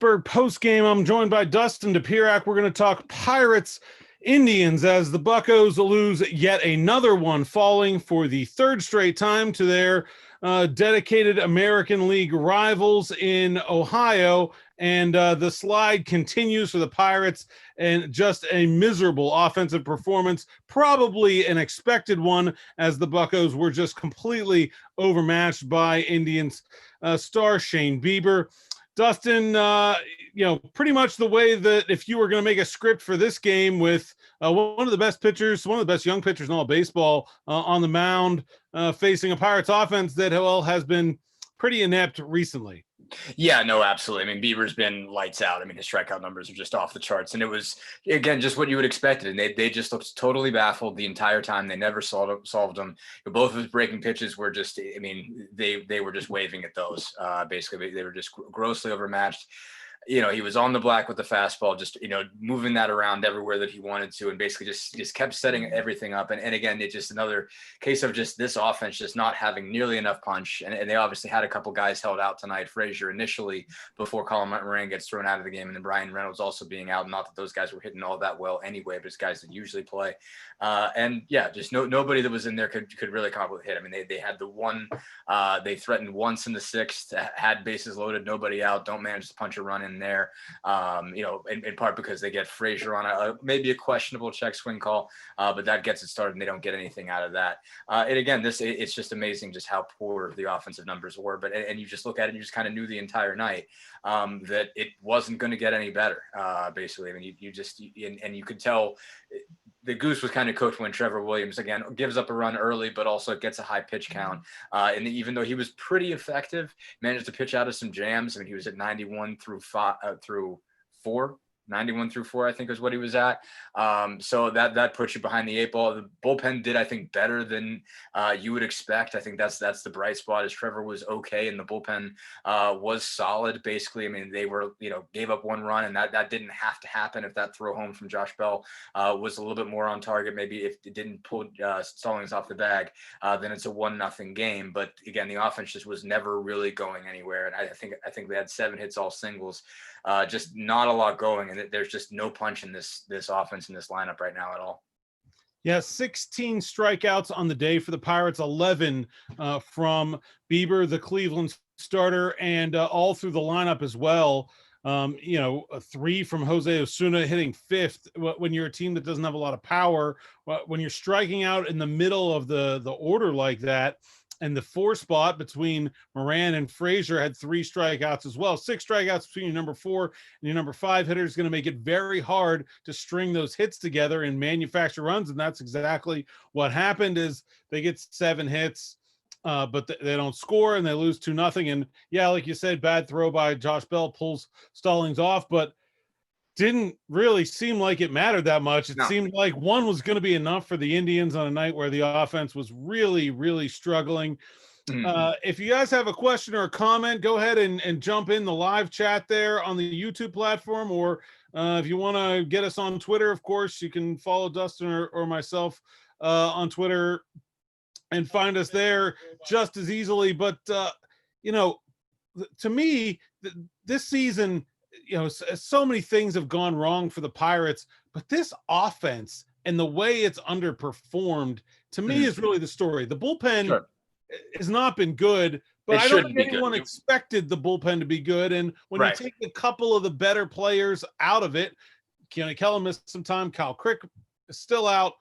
Pittsburgh postgame. I'm joined by Dustin Dopirak. We're going to talk Pirates Indians as the Buccos lose yet another one, falling for the third straight time to their dedicated American League rivals in Ohio. And the slide continues for the Pirates, and just a miserable offensive performance, probably an expected one, as the Buccos were just completely overmatched by Indians star Shane Bieber. Dustin, pretty much the way that if you were going to make a script for this game with one of the best pitchers, one of the best young pitchers in all baseball on the mound, facing a Pirates offense that has been pretty inept recently. Yeah, no, absolutely. I mean, Bieber's been lights out. I mean, his strikeout numbers are just off the charts. And it was, again, just what you would expect. And they just looked totally baffled the entire time. They never solved them. Both of his breaking pitches were just, I mean, they were just waving at those. Basically, they were just grossly overmatched. He was on the black with the fastball, just, moving that around everywhere that he wanted to, and basically just kept setting everything up. And again, it's just another case of just this offense just not having nearly enough punch. And they obviously had a couple guys held out tonight. Frazier initially before Colin Moran gets thrown out of the game, and then Brian Reynolds also being out. Not that those guys were hitting all that well anyway, but it's guys that usually play. And yeah, just nobody that was in there could really come up with a hit. I mean, they had the one, they threatened once in the sixth, had bases loaded, nobody out, don't manage to punch a run in there, in part because they get Frazier on maybe a questionable check swing call, but that gets it started and they don't get anything out of that. And again, it's just amazing just how poor the offensive numbers were. But you just look at it and you just kind of knew the entire night that it wasn't going to get any better. Basically, I mean, you could tell the goose was kind of cooked when Trevor Williams again gives up a run early, but also gets a high pitch count. And even though he was pretty effective, managed to pitch out of some jams. I mean, he was at 91 through 4. 91 through 4, I think is what he was at. So that puts you behind the eight ball. The bullpen did, I think, better than you would expect. I think that's the bright spot, is Trevor was okay and the bullpen was solid. Basically, I mean, they were, gave up one run, and that didn't have to happen. If that throw home from Josh Bell was a little bit more on target, maybe if it didn't pull Stallings off the bag, then it's a 1-0 game. But again, the offense just was never really going anywhere. And I think they had 7 hits, all singles. Just not a lot going, and there's just no punch in this offense in this lineup right now at all. Yeah, 16 strikeouts on the day for the Pirates, 11 from Bieber, the Cleveland starter, and all through the lineup as well. 3 from Jose Osuna, hitting 5th. When you're a team that doesn't have a lot of power, when you're striking out in the middle of the order like that, and the 4 spot between Moran and Frazier had 3 strikeouts as well. 6 strikeouts between your number 4 and your number 5 hitter is going to make it very hard to string those hits together and manufacture runs. And that's exactly what happened. Is they get 7 hits, but they don't score and they lose 2-0. And yeah, like you said, bad throw by Josh Bell pulls Stallings off, but didn't really seem like it mattered that much. It seemed like one was going to be enough for the Indians on a night where the offense was really, really struggling. Mm-hmm. If you guys have a question or a comment, go ahead and jump in the live chat there on the YouTube platform, or if you want to get us on Twitter, of course, you can follow Dustin or myself on Twitter and find us there just as easily. But, to me, this season, so many things have gone wrong for the Pirates, but this offense and the way it's underperformed, to me, is really the story. The bullpen has not been good, but I don't think anyone expected the bullpen to be good. And when you take a couple of the better players out of it, Keone Kela missed some time, Kyle Crick is still out,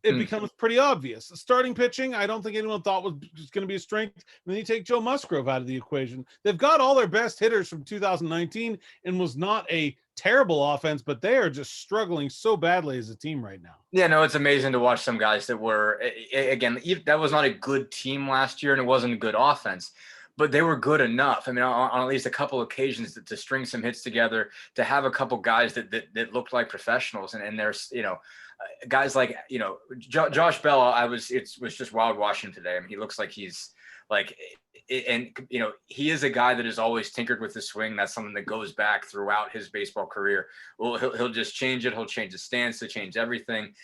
it becomes pretty obvious. The starting pitching, I don't think anyone thought was going to be a strength. And then you take Joe Musgrove out of the equation. They've got all their best hitters from 2019 and was not a terrible offense, but they are just struggling so badly as a team right now. Yeah, no, it's amazing to watch some guys that were, again, that was not a good team last year and it wasn't a good offense, but they were good enough. I mean, on at least a couple of occasions to string some hits together, to have a couple guys that looked like professionals. And there's, guys like, Josh Bell, it was just wild watching him today. I mean, he looks like he's like, and he is a guy that has always tinkered with the swing. That's something that goes back throughout his baseball career. Well, he'll just change it. He'll change his stance to change everything.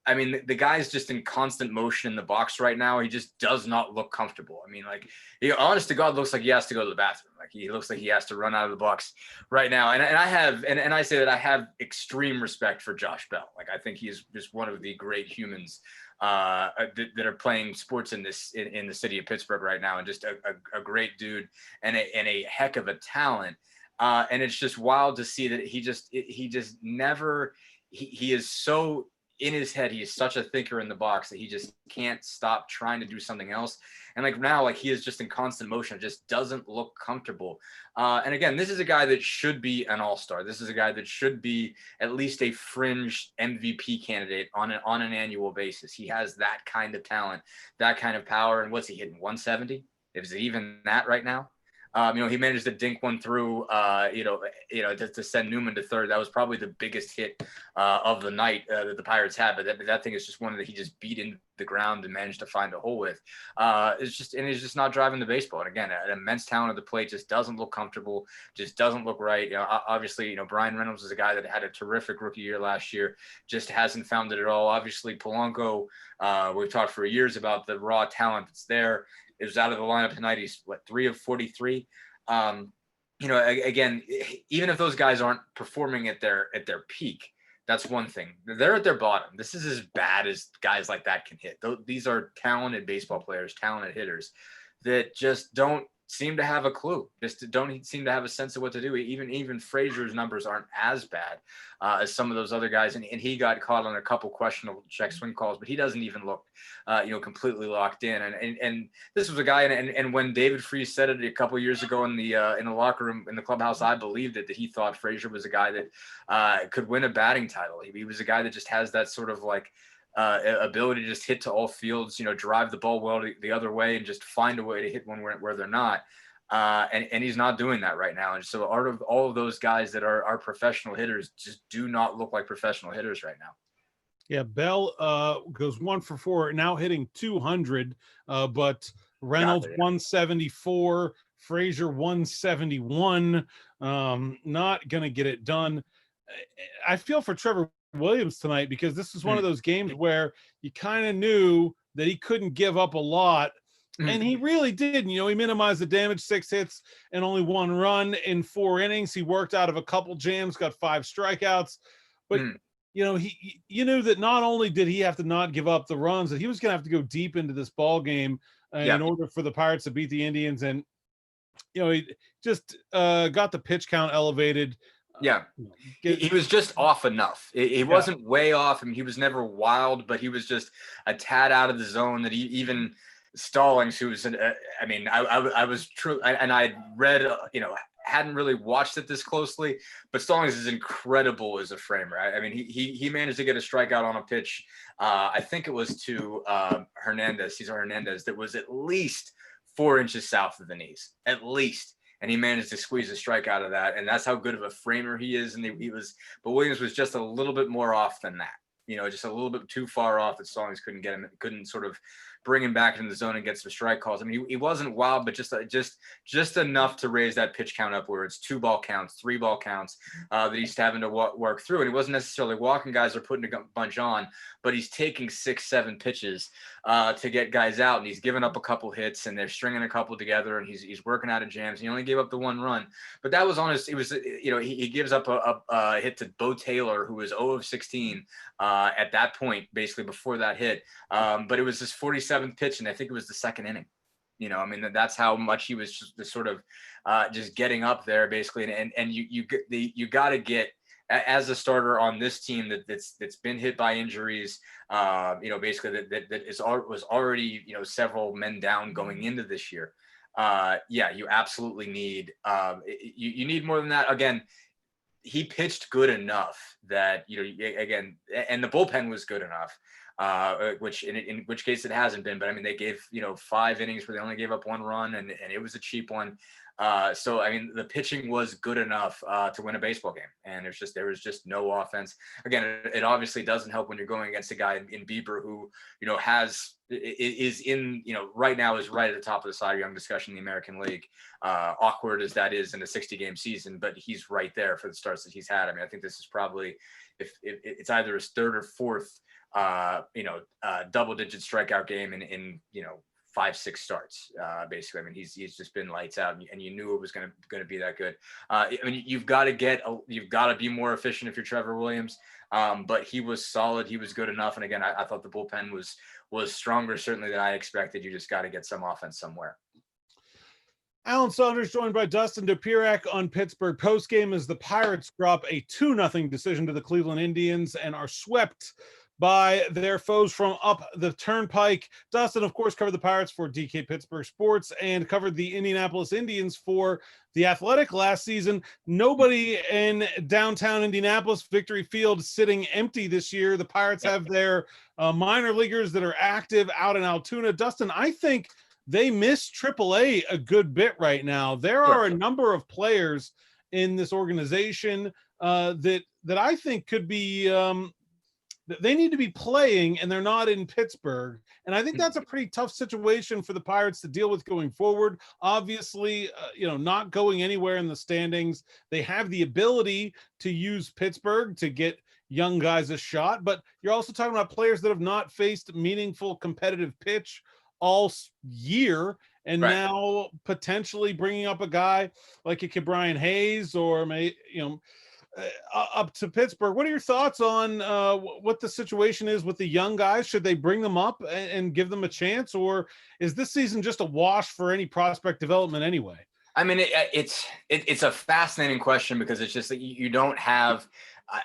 I mean, the guy's just in constant motion in the box right now. He just does not look comfortable. I mean, like, he, honest to God, looks like he has to go to the bathroom. Like, he looks like he has to run out of the box right now. And I say that I have extreme respect for Josh Bell. Like, I think he is just one of the great humans that are playing sports in the city of Pittsburgh right now, and just a great dude and a heck of a talent. And it's just wild to see that he is so in his head. He is such a thinker in the box that he just can't stop trying to do something else. And like now, like, he is just in constant motion. It just doesn't look comfortable. And again, this is a guy that should be an all-star. This is a guy that should be at least a fringe MVP candidate on an annual basis. He has that kind of talent, that kind of power. And what's he hitting? 170? Is it even that right now? He managed to dink one through, to send Newman to third. That was probably the biggest hit of the night that the Pirates had. But that thing is just one that he just beat into the ground and managed to find a hole with. He's just not driving the baseball. And again, an immense talent at the plate, just doesn't look comfortable, just doesn't look right. Obviously, Brian Reynolds is a guy that had a terrific rookie year last year, just hasn't found it at all. Obviously, Polanco, we've talked for years about the raw talent that's there. It was out of the lineup tonight. He's 3 of 43. Again, even if those guys aren't performing at their peak, that's one thing. They're at their bottom. This is as bad as guys like that can hit. These are talented baseball players, talented hitters that just don't seem to have a clue. Just don't seem to have a sense of what to do. Even Frazier's numbers aren't as bad as some of those other guys, and he got caught on a couple questionable check swing calls, but he doesn't even look completely locked in. And this was a guy, and when David Freese said it a couple years ago in the locker room in the clubhouse, I believed it, that he thought Frazier was a guy that could win a batting title. He was a guy that just has that sort of like ability to just hit to all fields, drive the ball well the other way and just find a way to hit one where they're not. And he's not doing that right now. And so all of those guys that are professional hitters just do not look like professional hitters right now. Yeah, Bell goes 1 for 4, now hitting 200, but Reynolds 174, Frazier 171. Not going to get it done. I feel for Trevor Williams tonight, because this is one of those games where you kind of knew that he couldn't give up a lot, and he really didn't. He minimized the damage, 6 hits and only 1 run in 4 innings. He worked out of a couple jams, got 5 strikeouts, but you knew that not only did he have to not give up the runs, that he was going to have to go deep into this ball game in order for the Pirates to beat the Indians. And he just got the pitch count elevated. Yeah, he was just off enough. He wasn't way off. I mean, he was never wild, but he was just a tad out of the zone that even Stallings, who was, I was true. And I read, hadn't really watched it this closely, but Stallings is incredible as a framer. I mean, he managed to get a strikeout on a pitch. I think it was to Cesar Hernandez, that was at least 4 inches south of the knees, at least. And he managed to squeeze a strike out of that. And that's how good of a framer he is. And but Williams was just a little bit more off than that, just a little bit too far off that Stallings couldn't sort of bring him back into the zone and get some strike calls. I mean, he wasn't wild, but just enough to raise that pitch count up where it's 2 ball counts, 3 ball counts that he's having to work through. And he wasn't necessarily walking guys or putting a bunch on, but he's taking 6, 7 pitches to get guys out, and he's given up a couple hits, and they're stringing a couple together, and he's working out of jams. He only gave up the 1 run, but that was honest. It was, he gives up a hit to Bo Taylor, who was 0 of 16 at that point, basically before that hit. But it was his 47th pitch, and I think it was the 2nd inning. That's how much he was just sort of just getting up there, basically. And you got to get, as a starter on this team that's been hit by injuries, basically that was already several men down going into this year. You absolutely need you need more than that. Again, he pitched good enough that again, and the bullpen was good enough. Which in which case it hasn't been, but I mean, they gave 5 innings where they only gave up 1 run, and it was a cheap one. So I mean, the pitching was good enough to win a baseball game, and there was just no offense. Again, it obviously doesn't help when you're going against a guy in Bieber who is in right now is right at the top of the Cy Young discussion in the American League. Awkward as that is in a 60-game season, but he's right there for the starts that he's had. I mean, I think this is probably if it's either his third or fourth double-digit strikeout game in 5-6 starts, basically. I mean, he's just been lights out, and you knew it was going to be that good. I mean, you've got to be more efficient if you're Trevor Williams. But he was solid. He was good enough. And again, I thought the bullpen was stronger certainly than I expected. You just got to get some offense somewhere. Alan Saunders joined by Dustin Dopirak on Pittsburgh postgame as the Pirates drop a 2-0 decision to the Cleveland Indians and are swept by their foes from up the turnpike. Dustin, of course, covered the Pirates for DK Pittsburgh Sports and covered the Indianapolis Indians for The Athletic last season. Nobody in downtown Indianapolis, Victory Field, sitting empty this year. The Pirates have their minor leaguers that are active out in Altoona. Dustin, I think they miss AAA a good bit right now. There are a number of players in this organization that I think could be they need to be playing, and they're not in Pittsburgh. And I think that's a pretty tough situation for the Pirates to deal with going forward. Obviously, not going anywhere in the standings. They have the ability to use Pittsburgh to get young guys a shot, but you're also talking about players that have not faced meaningful competitive pitch all year, and now potentially bringing up a guy like a Brian Hayes or up to Pittsburgh. What are your thoughts on what the situation is with the young guys? Should they bring them up and give them a chance, or is this season just a wash for any prospect development anyway? I mean, it's a fascinating question because it's just that you don't have.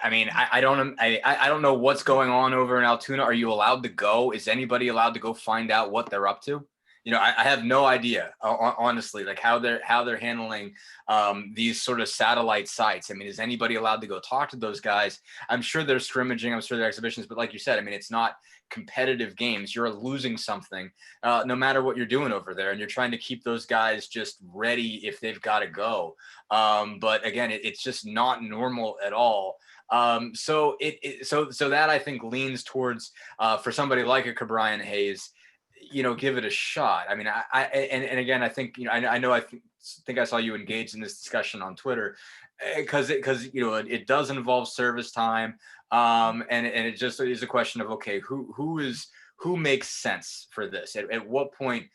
I mean, I don't know what's going on over in Altoona. Are you allowed to go? Is anybody allowed to go find out what they're up to? I have no idea, honestly, like how they're handling these sort of satellite sites. I mean, is anybody allowed to go talk to those guys? I'm sure they're scrimmaging. I'm sure they're exhibitions. But like you said, I mean, it's not competitive games. You're losing something no matter what you're doing over there. And you're trying to keep those guys just ready if they've got to go. But again, it's just not normal at all. So that I think leans towards for somebody like a Brian Hayes, give it a shot. I mean, and again, I think, I think I saw you engaged in this discussion on Twitter because it does involve service time. And it just is a question of, okay, who makes sense for this? At what point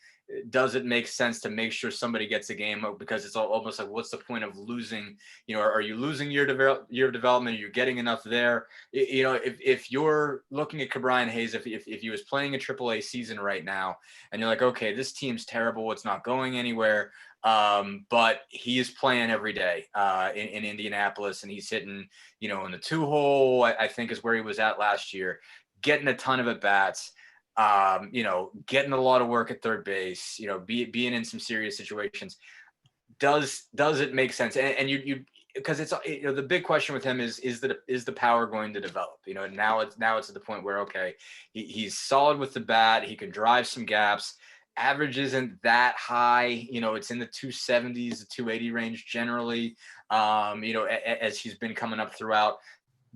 does it make sense to make sure somebody gets a game? Because it's almost like, what's the point of losing? Are you losing your development? Are you getting enough there? If you're looking at Brian Hayes, if he was playing a AAA season right now, and you're like, okay, this team's terrible, it's not going anywhere, but he is playing every day in Indianapolis, and he's hitting, in the 2-hole, I think is where he was at last year, getting a ton of at bats. Getting a lot of work at third base, being in some serious situations. Does it make sense? And you because it's the big question with him is the power going to develop? Now it's at the point where, okay, he's solid with the bat, he can drive some gaps. Average isn't that high, it's in the 270s, the 280 range generally. As he's been coming up throughout.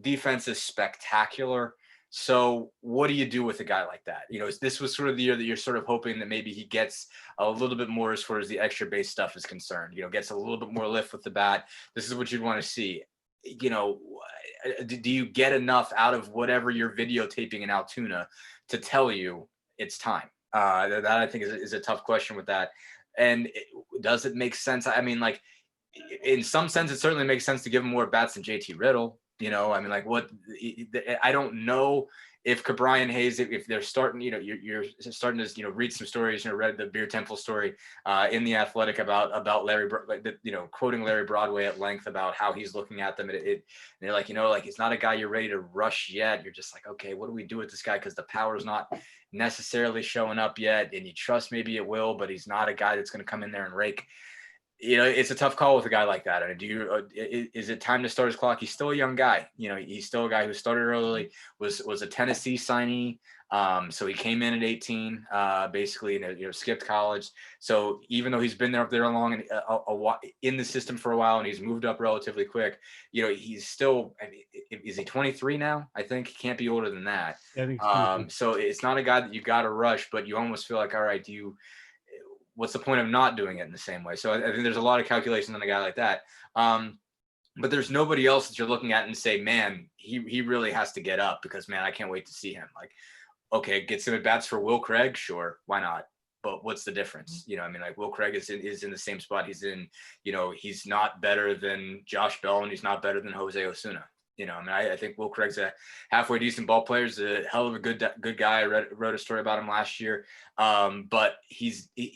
Defense is spectacular. So what do you do with a guy like that? This was sort of the year that you're sort of hoping that maybe he gets a little bit more as far as the extra base stuff is concerned, gets a little bit more lift with the bat. This is what you'd want to see. Do you get enough out of whatever you're videotaping in Altoona to tell you it's time? That I think is a tough question with that. And does it make sense? I mean, like, in some sense, it certainly makes sense to give him more bats than JT Riddle. I mean, like, what? I don't know if Brian Hayes, if they're starting, you're starting to, read some stories, read the Beer Temple story in The Athletic about Larry, quoting Larry Broadway at length about how he's looking at them. And they're like, he's not a guy you're ready to rush yet. You're just like, okay, what do we do with this guy? Because the power's not necessarily showing up yet. And you trust maybe it will, but he's not a guy that's going to come in there and rake. It's a tough call with a guy like that. And is it time to start his clock? He's still a young guy. He's still a guy who started early, was a Tennessee signee. So he came in at 18, basically, skipped college. So even though he's been there long and in the system for a while, and he's moved up relatively quick, he's still, is he 23 now? I think he can't be older than that. I think so it's not a guy that you got to rush, but you almost feel like, all right, what's the point of not doing it in the same way? So I think there's a lot of calculations on a guy like that. But there's nobody else that you're looking at and say, man, he really has to get up, because, man, I can't wait to see him. Like, okay, get some at bats for Will Craig. Sure. Why not? But what's the difference? Like, Will Craig is in the same spot he's in. He's not better than Josh Bell, and he's not better than Jose Osuna. I think Will Craig's a halfway decent ball player. He's a hell of a good guy. I wrote a story about him last year. But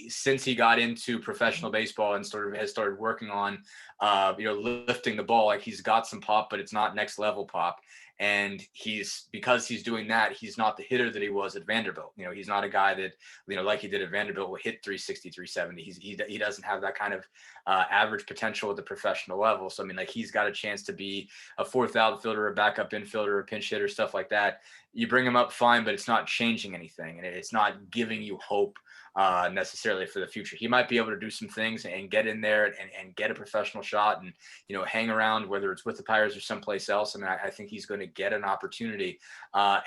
since he got into professional baseball and has started working on, lifting the ball, like, he's got some pop, but it's not next level pop. And because he's doing that, he's not the hitter that he was at Vanderbilt. He's not a guy that, like he did at Vanderbilt, will hit 360, 370. He doesn't have that kind of average potential at the professional level. So, he's got a chance to be a fourth outfielder, a backup infielder, a pinch hitter, stuff like that. You bring him up, fine, but it's not changing anything. And it's not giving you hope necessarily for the future. He might be able to do some things and get in there and get a professional shot and, hang around, whether it's with the Pirates or someplace else. I think he's going to get an opportunity.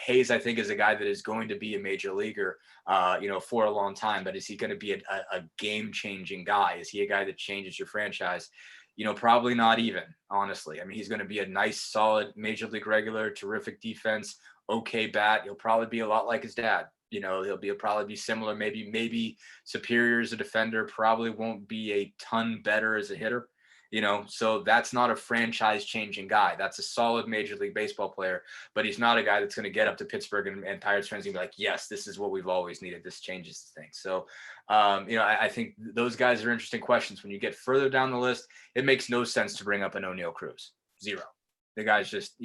Hayes, I think, is a guy that is going to be a major leaguer, for a long time, but is he going to be a game-changing guy? Is he a guy that changes your franchise? Probably not even, honestly. He's going to be a nice, solid major league regular, terrific defense, okay bat. He'll probably be a lot like his dad. He'll probably be similar, maybe superior as a defender, probably won't be a ton better as a hitter. So that's not a franchise changing guy. That's a solid Major League Baseball player, but he's not a guy that's going to get up to Pittsburgh and Pirates fans and be like, yes, this is what we've always needed. This changes things. So, I think those guys are interesting questions. When you get further down the list, it makes no sense to bring up an O'Neal Cruz. Zero. The guy's just,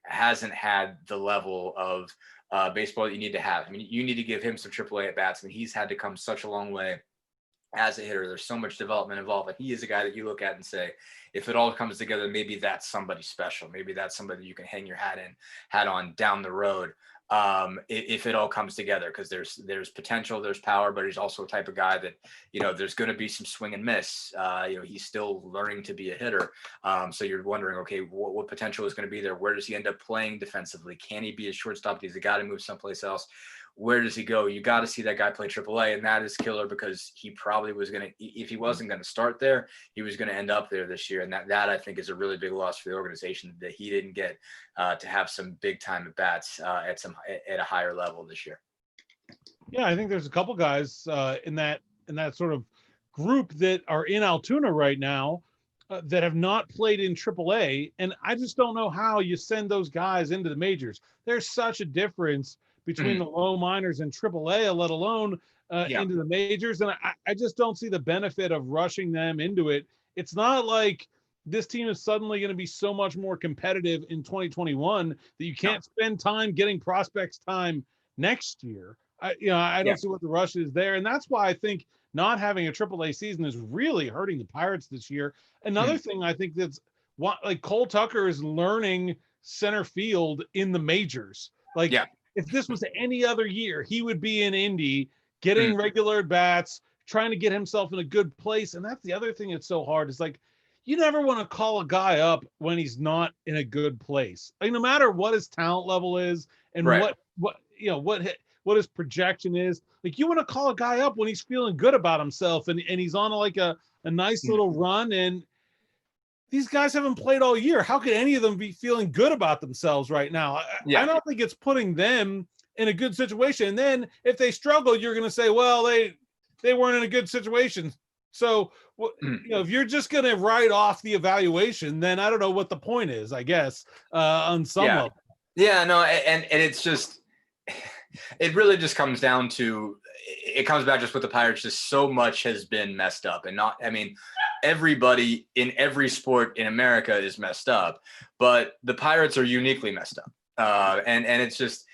hasn't had the level of baseball that you need to have. You need to give him some AAA at bats. He's had to come such a long way as a hitter. There's so much development involved, and he is a guy that you look at and say, if it all comes together, maybe that's somebody special. Maybe that's somebody you can hang your hat on down the road. If it all comes together, because there's potential, there's power, but he's also a type of guy that, there's going to be some swing and miss. He's still learning to be a hitter. So you're wondering, okay, what potential is going to be there? Where does he end up playing defensively? Can he be a shortstop? He's a guy to move someplace else. Where does he go? You got to see that guy play AAA, and that is killer, because he probably was going to, if he wasn't going to start there, he was going to end up there this year. And that I think is a really big loss for the organization, that he didn't get to have some big time at bats at a higher level this year. Yeah, I think there's a couple guys in that sort of group that are in Altoona right now that have not played in AAA, and I just don't know how you send those guys into the majors. There's such a difference between the low minors and AAA, let alone into the majors. And I just don't see the benefit of rushing them into it. It's not like this team is suddenly going to be so much more competitive in 2021 that you can't spend time getting prospects time next year. I don't see what the rush is there. And that's why I think not having a AAA season is really hurting the Pirates this year. Another thing I think that's like Cole Tucker is learning center field in the majors. If this was any other year, he would be in Indy getting regular bats, trying to get himself in a good place. And that's the other thing that's so hard, is like, you never want to call a guy up when he's not in a good place. Like, no matter what his talent level is and what his projection is, like, you want to call a guy up when he's feeling good about himself and he's on a nice little run. And these guys haven't played all year. How could any of them be feeling good about themselves right now? I don't think it's putting them in a good situation. And then if they struggle, you're going to say, well, they weren't in a good situation. So, if you're just going to write off the evaluation, then I don't know what the point is, I guess, on some level. Yeah, no. And it's just, it really just comes down to, it comes back just with the Pirates. Just so much has been messed up, and everybody in every sport in America is messed up, but the Pirates are uniquely messed up. And it's just,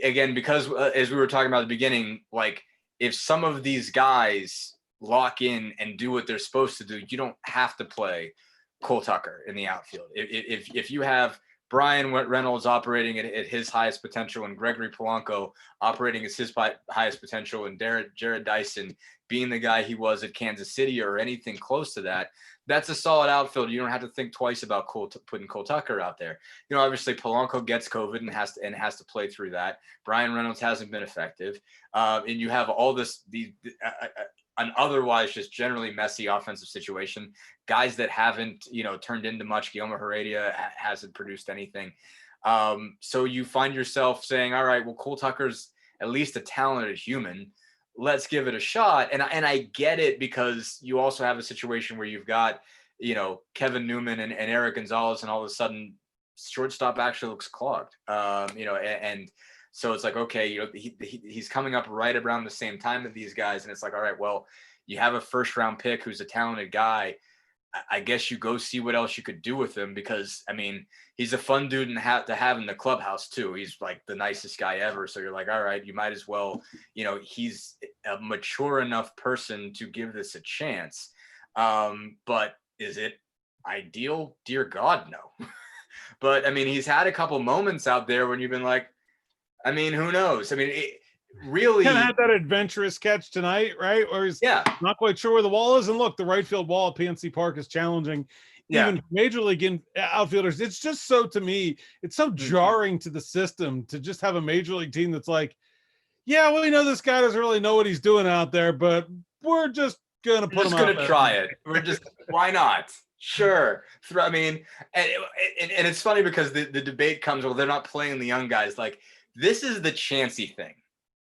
again, because as we were talking about at the beginning, like, if some of these guys lock in and do what they're supposed to do, you don't have to play Cole Tucker in the outfield. If you have Brian Reynolds operating at his highest potential and Gregory Polanco operating at his highest potential and Jared Dyson being the guy he was at Kansas City or anything close to that, that's a solid outfield. You don't have to think twice about putting Cole Tucker out there. You know, obviously Polanco gets COVID and has to play through that. Brian Reynolds hasn't been effective. And you have all an otherwise just generally messy offensive situation. Guys that haven't, turned into much. Guillermo Heredia hasn't produced anything. So you find yourself saying, all right, well, Cole Tucker's at least a talented human. Let's give it a shot. And I get it, because you also have a situation where you've got, Kevin Newman and Eric Gonzalez, and all of a sudden shortstop actually looks clogged. And so it's like, okay, he's coming up right around the same time as these guys. And it's like, all right, well, you have a first round pick who's a talented guy. I guess you go see what else you could do with him, because he's a fun dude to have in the clubhouse too. He's like the nicest guy ever. So you're like, all right, you might as well, he's a mature enough person to give this a chance. But is it ideal? Dear God, no. But he's had a couple moments out there when you've been like, who knows? Really kind of had that adventurous catch tonight, right? Where he's not quite sure where the wall is. And look, the right field wall at PNC Park is challenging, even major league outfielders. It's just so, to me, it's so jarring to the system to just have a major league team that's like, yeah, well, we know this guy doesn't really know what he's doing out there, but we're just gonna try it. We're just, why not? Sure. And it's funny because the debate comes, well, they're not playing the young guys. Like, this is the chancy thing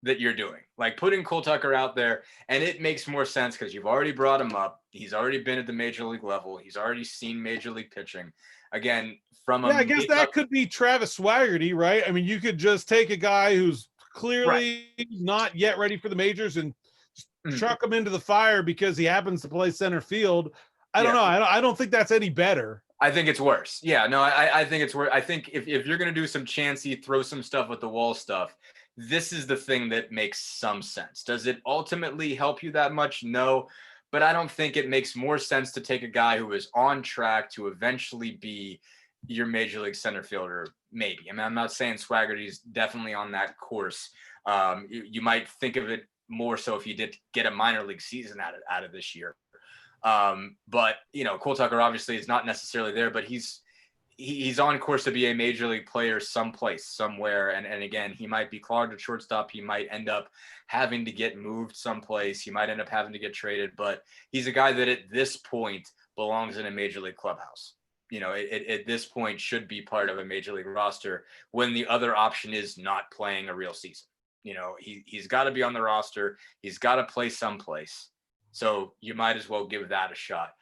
that you're doing, like putting Cole Tucker out there, and it makes more sense because you've already brought him up. He's already been at the major league level. He's already seen major league pitching. Again, I guess that could be Travis Swaggerty, right? You could just take a guy who's clearly not yet ready for the majors and chuck him into the fire because he happens to play center field. I don't know. I don't think that's any better. I think it's worse. Yeah, no, I think it's worse. I think if you're going to do some chancy, throw some stuff at the wall stuff, this is the thing that makes some sense. Does it ultimately help you that much? No, but I don't think it makes more sense to take a guy who is on track to eventually be your major league center fielder. Maybe. I'm not saying Swaggerty's definitely on that course. You might think of it more so if you did get a minor league season out of this year. But Cole Tucker obviously is not necessarily there, but he's on course to be a major league player someplace, somewhere. And again, he might be clogged at shortstop. He might end up having to get moved someplace. He might end up having to get traded, but he's a guy that at this point belongs in a major league clubhouse. At this point should be part of a major league roster, when the other option is not playing a real season. He's got to be on the roster. He's got to play someplace. So you might as well give that a shot.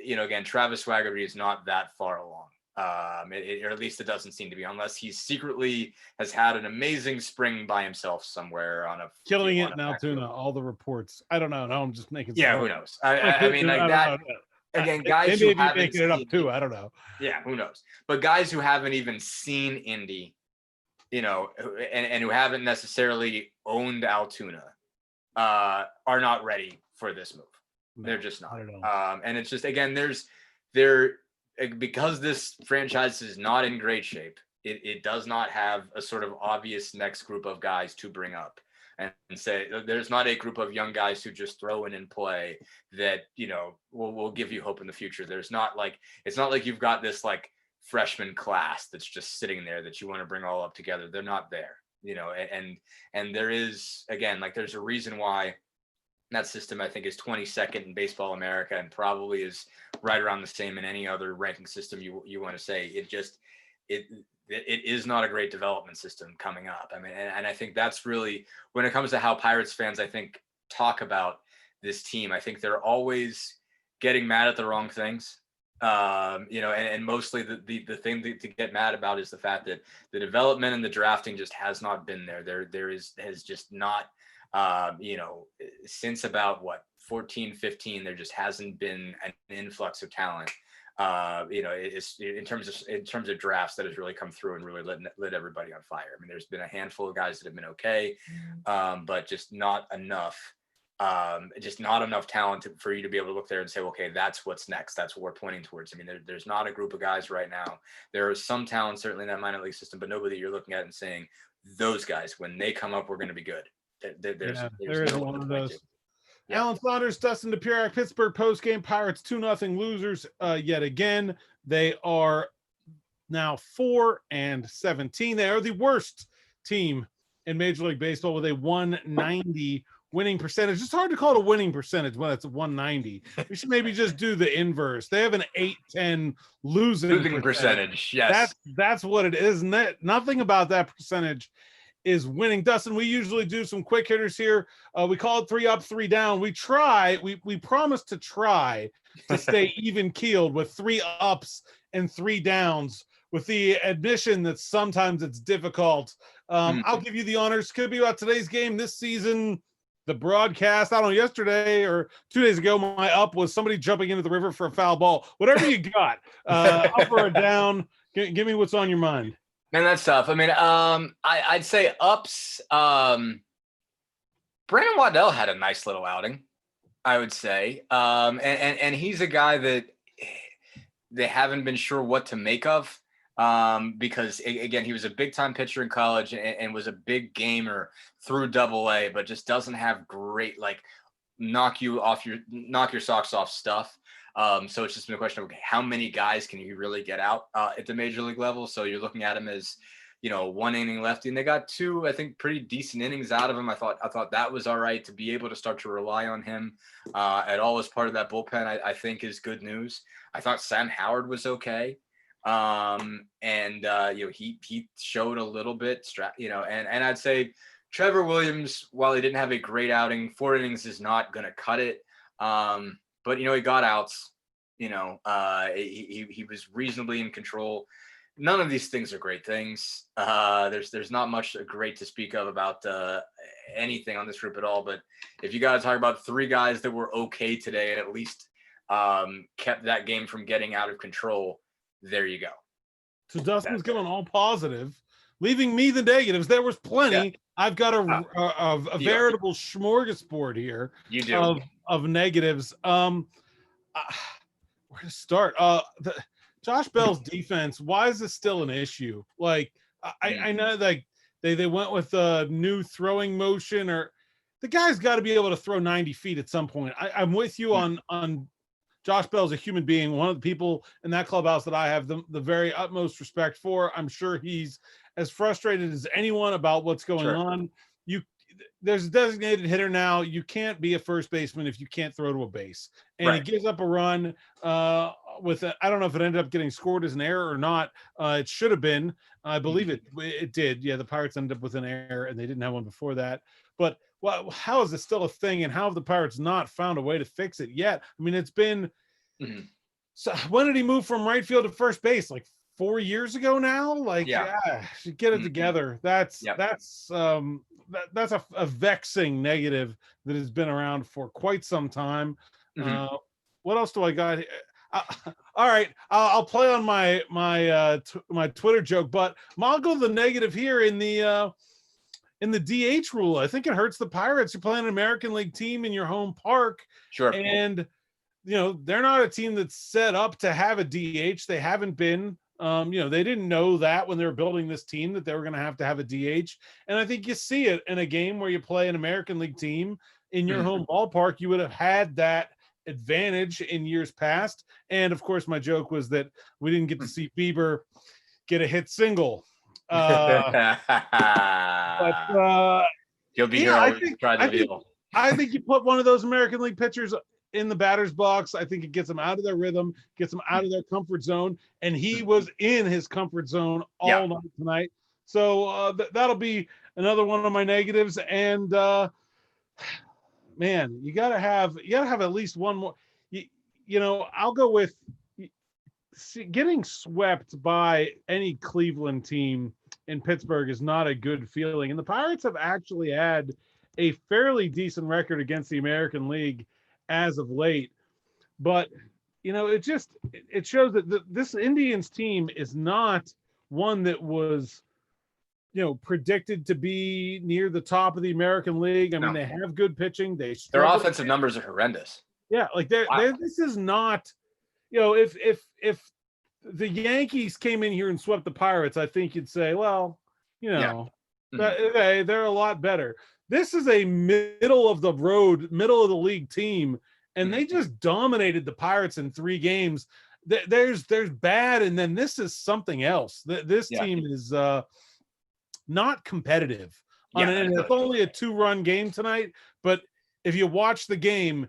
Again, Travis Swaggerty is not that far along. Or at least it doesn't seem to be, unless he secretly has had an amazing spring by himself somewhere on a killing it in Altoona. All the reports. I don't know. No, I'm just making. Who knows? I mean, like that. Again, guys who haven't making it up too. I don't know. Yeah, who knows? But guys who haven't even seen Indy, and who haven't necessarily owned Altoona, are not ready for this move. They're just not. And it's just, again, because this franchise is not in great shape, it does not have a sort of obvious next group of guys to bring up and say, there's not a group of young guys who just throw in and play that, will give you hope in the future. It's not like you've got this like freshman class that's just sitting there that you want to bring all up together. They're not there, and there is, again, like, there's a reason why that system, I think, is 22nd in Baseball America, and probably is right around the same in any other ranking system you want to say. It is not a great development system coming up. And I think that's really, when it comes to how Pirates fans, I think, talk about this team, I think they're always getting mad at the wrong things. And mostly the thing to get mad about is the fact that the development and the drafting just has not been there. Has just not, since about 14, 15, there just hasn't been an influx of talent. It's in terms of drafts that has really come through and really lit everybody on fire. There's been a handful of guys that have been okay, but just not enough Just not enough talent for you to be able to look there and say, okay, that's what's next. That's what we're pointing towards. I mean, there's not a group of guys right now. There is some talent certainly in that minor league system, but nobody you're looking at and saying those guys, when they come up, we're going to be good. There's there no isn't one one to of point those. to. Yeah. Alan Saunders, Dustin Dopirak, Pittsburgh postgame. Pirates 2-0 losers yet again. They are now 4-17. They are the worst team in Major League Baseball with a 190 winning percentage. It's hard to call it a winning percentage when it's 190. We should maybe just do the inverse. They have an 810 losing percentage. Yes. That's what it is. Nothing about that percentage is winning. Dustin, we usually do some quick hitters here. We call it 3 up, 3 down. We promise to try to stay even keeled with 3 ups and 3 downs, with the admission that sometimes it's difficult. I'll give you the honors. Could be about today's game this season, the broadcast. I don't know, yesterday or 2 days ago, my up was somebody jumping into the river for a foul ball. Whatever you got, up or a down, give me what's on your mind. Man, that's tough. I mean, I'd say ups. Brandon Waddell had a nice little outing, I would say. And he's a guy that they haven't been sure what to make of, because again, he was a big time pitcher in college and was a big gamer through AA, but just doesn't have great, like, knock your socks off stuff. So it's just been a question of, okay, how many guys can you really get out at the major league level? So you're looking at him as, 1 inning lefty, and they got 2, I think, pretty decent innings out of him. I thought that was all right. To be able to start to rely on him at all as part of that bullpen, I think is good news. I thought Sam Howard was okay. He showed a little bit, and I'd say Trevor Williams, while he didn't have a great outing, 4 innings is not going to cut it. But he got outs. He was reasonably in control. None of these things are great things. There's not much great to speak of about anything on this group at all. But if you got to talk about 3 guys that were okay today and at least kept that game from getting out of control, there you go. So Dustin's going all positive, leaving me the negatives. There was plenty. Yeah. I've got a veritable smorgasbord here. You do. Of negatives. Where to start? Josh Bell's defense. Why is this still an issue? Like, I know, like, they went with a new throwing motion, or the guy's got to be able to throw 90 feet at some point. I'm with you on Josh Bell's a human being, one of the people in that clubhouse that I have the very utmost respect for. I'm sure he's as frustrated as anyone about what's going on. There's a designated hitter now. You can't be a first baseman if you can't throw to a base. And he gives up a run I don't know if it ended up getting scored as an error or not. It should have been. I believe it did. Yeah, the Pirates ended up with an error, and they didn't have one before that. But how is it still a thing, and how have the Pirates not found a way to fix it yet? I mean, it's been so when did he move from right field to first base? Like 4 years ago now? Like, should get it together. That's a vexing negative that has been around for quite some time. What else do I got? All right, I'll play on my Twitter joke, but I'll go the negative here in the DH rule. I think it hurts the Pirates. You're playing an American League team in your home park. Sure. And, they're not a team that's set up to have a DH. They haven't been. They didn't know that when they were building this team that they were going to have a DH. And I think you see it in a game where you play an American League team in your home ballpark. You would have had that advantage in years past. And of course, my joke was that we didn't get to see Bieber get a hit single. But he'll be here. I think you put one of those American League pitchers in the batter's box. I think it gets them out of their rhythm, gets them out of their comfort zone. And he was in his comfort zone all night tonight. So that'll be another one of my negatives. And man, you gotta have at least one more. I'll go with getting swept by any Cleveland team in Pittsburgh is not a good feeling. And the Pirates have actually had a fairly decent record against the American League as of late. But, it shows that this Indians team is not one that was predicted to be near the top of the American League. I mean, No. they have good pitching. They Their struggle. offensive numbers are horrendous. Yeah, like Wow. this is not, if the Yankees came in here and swept the Pirates, I think you'd say, well, okay, they're a lot better. This is a middle of the road, middle of the league team, and they just dominated the Pirates in 3 games. There's bad, and then this is something else. This team is not competitive. And it's only a 2-run game tonight, but if you watch the game,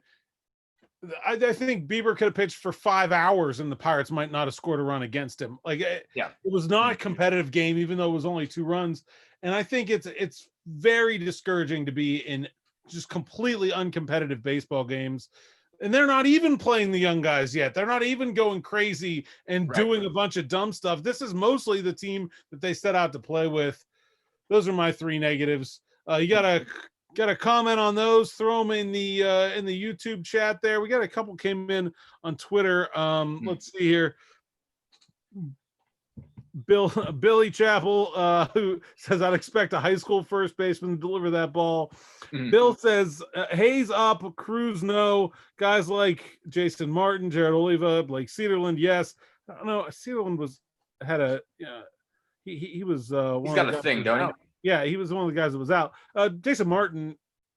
I think Bieber could have pitched for 5 hours and the Pirates might not have scored a run against him. Like, it was not a competitive game, even though it was only 2 runs. And I think it's very discouraging to be in just completely uncompetitive baseball games. And they're not even playing the young guys yet. They're not even going crazy and doing a bunch of dumb stuff. This is mostly the team that they set out to play with. Those are my 3 negatives. You got a comment on those? Throw them in the YouTube chat there. We got a couple came in on Twitter. Let's see here. Billy Chappell, who says, I'd expect a high school first baseman to deliver that ball. Bill says, Hayes up, Cruz no. Guys like Jason Martin, Jared Oliva, Blake Cedarland, yes. I don't know. Cedarland had a he was he's got a thing, don't he? Yeah, he was one of the guys that was out. Jason Martin,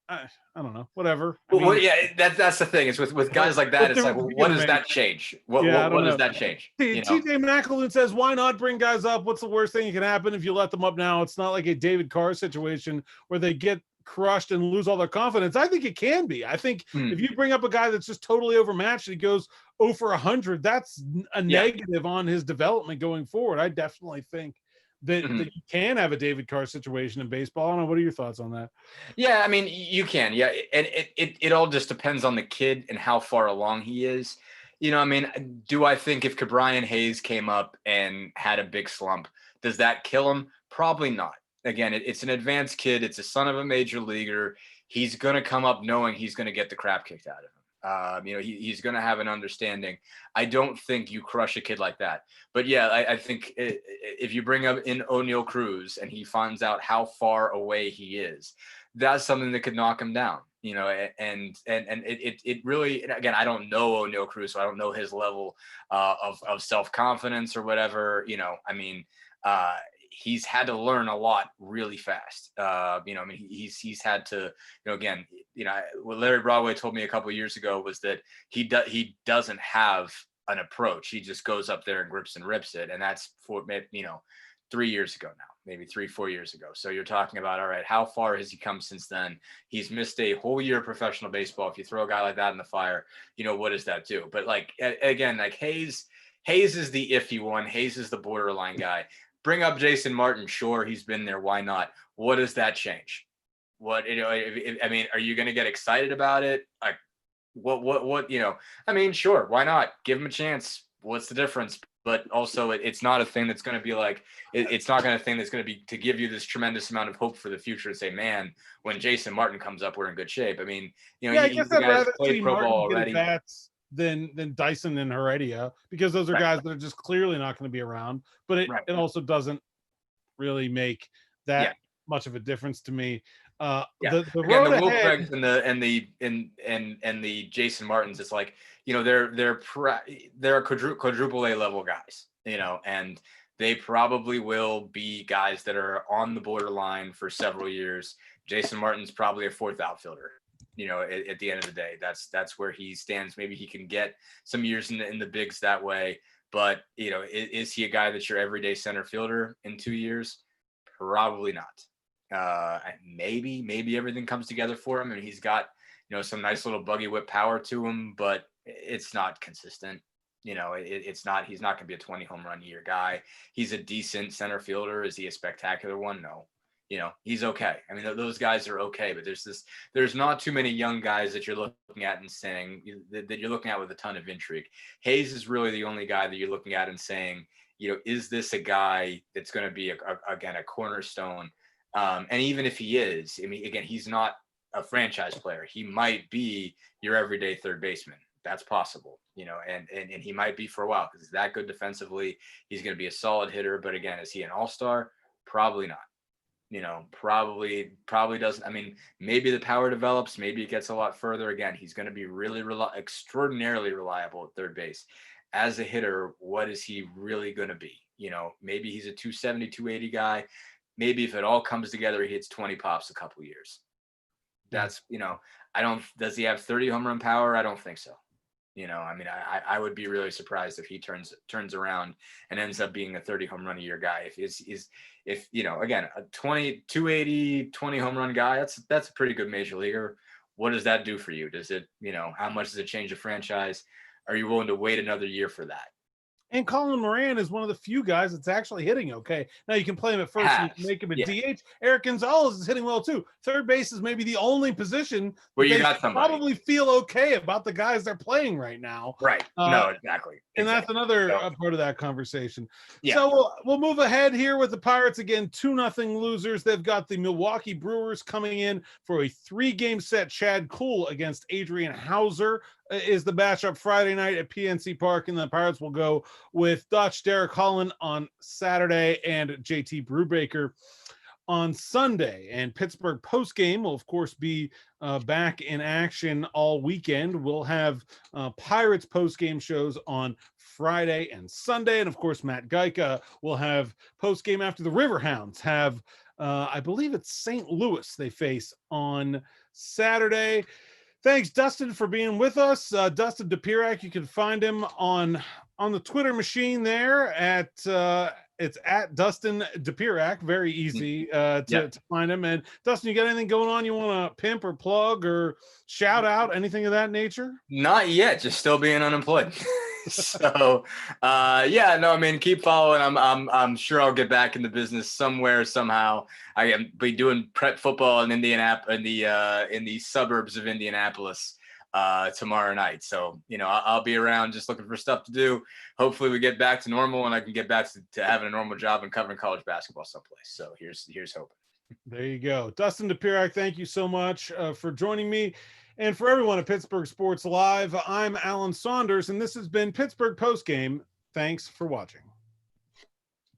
I don't know, whatever. That's the thing. It's with guys like that. It's like, well, what does that change? What does that change? TJ McElwain says, why not bring guys up? What's the worst thing that can happen if you let them up now? It's not like a David Carr situation where they get crushed and lose all their confidence. I think it can be. I think if you bring up a guy that's just totally overmatched and he goes 0 for 100, that's a negative on his development going forward. I definitely think that you can have a David Carr situation in baseball. I don't know. What are your thoughts on that? Yeah, I mean, you can. Yeah, and it all just depends on the kid and how far along he is. I mean, do I think if Ke'Bryan Hayes came up and had a big slump, does that kill him? Probably not. Again, it's an advanced kid. It's a son of a major leaguer. He's going to come up knowing he's going to get the crap kicked out of him. He's going to have an understanding. I don't think you crush a kid like that. But yeah, I think if you bring up in O'Neal Cruz and he finds out how far away he is, that's something that could knock him down. And it really, again, I don't know O'Neal Cruz, so I don't know his level of self-confidence or whatever. He's had to learn a lot really fast. He's had to, again, what Larry Broadway told me a couple of years ago was that he doesn't have an approach. He just goes up there and grips and rips it. And that's for, 3 years ago now, maybe 3-4 years ago. So you're talking about, all right, how far has he come since then? He's missed a whole year of professional baseball. If you throw a guy like that in the fire, what does that do? But again, Hayes is the iffy one. Hayes is the borderline guy. Bring up Jason Martin. Sure, he's been there. Why not? What does that change? Are you going to get excited about it? Like, sure. Why not? Give him a chance. What's the difference? But also, it's not a thing that's going to be like, it's not going to thing that's going to be to give you this tremendous amount of hope for the future to say, man, when Jason Martin comes up, we're in good shape. I mean, I guess I'd rather see Martin get bats than Dyson and Heredia, because those are guys that are just clearly not going to be around. But it also doesn't really make that much of a difference to me. The Will Craig's and the Jason Martins, it's like, they're quadruple A level guys, and they probably will be guys that are on the borderline for several years. Jason Martin's probably a 4th outfielder. At the end of the day, that's where he stands. Maybe he can get some years in the bigs that way, but is he a guy that's your everyday center fielder in 2 years? Probably not. Maybe everything comes together for him, and he's got some nice little buggy whip power to him, but it's not consistent. It's not. He's not going to be a 20 home run a year guy. He's a decent center fielder. Is he a spectacular one? No. He's okay. I mean, those guys are okay, but there's not too many young guys that you're looking at and saying that you're looking at with a ton of intrigue. Hayes is really the only guy that you're looking at and saying, is this a guy that's going to be a cornerstone? And even if he is, I mean, again, he's not a franchise player. He might be your everyday third baseman. That's possible, and he might be for a while because he's that good defensively. He's going to be a solid hitter, but again, is he an all-star? Probably not. probably doesn't. I mean, maybe the power develops, maybe it gets a lot further. Again, he's going to be really extraordinarily reliable at third base. As a hitter, what is he really going to be? Maybe he's a 270, 280 guy. Maybe if it all comes together, he hits 20 pops a couple years. That's, does he have 30 home run power? I don't think so. I mean, I would be really surprised if he turns around and ends up being a 30 home run a year guy. If again, a 280, 20 home run guy, that's a pretty good major leaguer. What does that do for you? Does it, how much does it change the franchise? Are you willing to wait another year for that? And Colin Moran is one of the few guys that's actually hitting okay. Now you can play him at first and you can make him a DH. Eric Gonzalez is hitting well too. Third base is maybe the only position where you got somebody. Probably feel okay about the guys they're playing right now. Right. No, exactly. And that's another part of that conversation. Yeah. So we'll move ahead here with the Pirates again. 2-0 losers. They've got the Milwaukee Brewers coming in for a 3-game set. Chad Kuhl against Adrian Hauser is the matchup Friday night at PNC Park, and the Pirates will go with Dutch, Derek Holland on Saturday, and JT Brubaker on Sunday. And Pittsburgh postgame will, of course, be back in action all weekend. We'll have Pirates postgame shows on Friday and Sunday. And, of course, Matt Geica will have postgame after the Riverhounds have, I believe it's St. Louis they face on Saturday. Thanks, Dustin, for being with us. Dustin Dopirak, you can find him on the Twitter machine there at it's at Dustin Dopirak. Very easy to find him. And Dustin, you got anything going on you want to pimp or plug or shout out, anything of that nature? Not yet, just still being unemployed. So I mean, keep following. I'm sure I'll get back in the business somewhere, somehow. I am be doing prep football in Indianapolis, in the suburbs of Indianapolis tomorrow night. So, I'll be around just looking for stuff to do. Hopefully we get back to normal and I can get back to having a normal job and covering college basketball someplace. So here's hoping. There you go. Dustin Dopirak, thank you so much for joining me. And for everyone at Pittsburgh Sports Live, I'm Alan Saunders, and this has been Pittsburgh Postgame. Thanks for watching.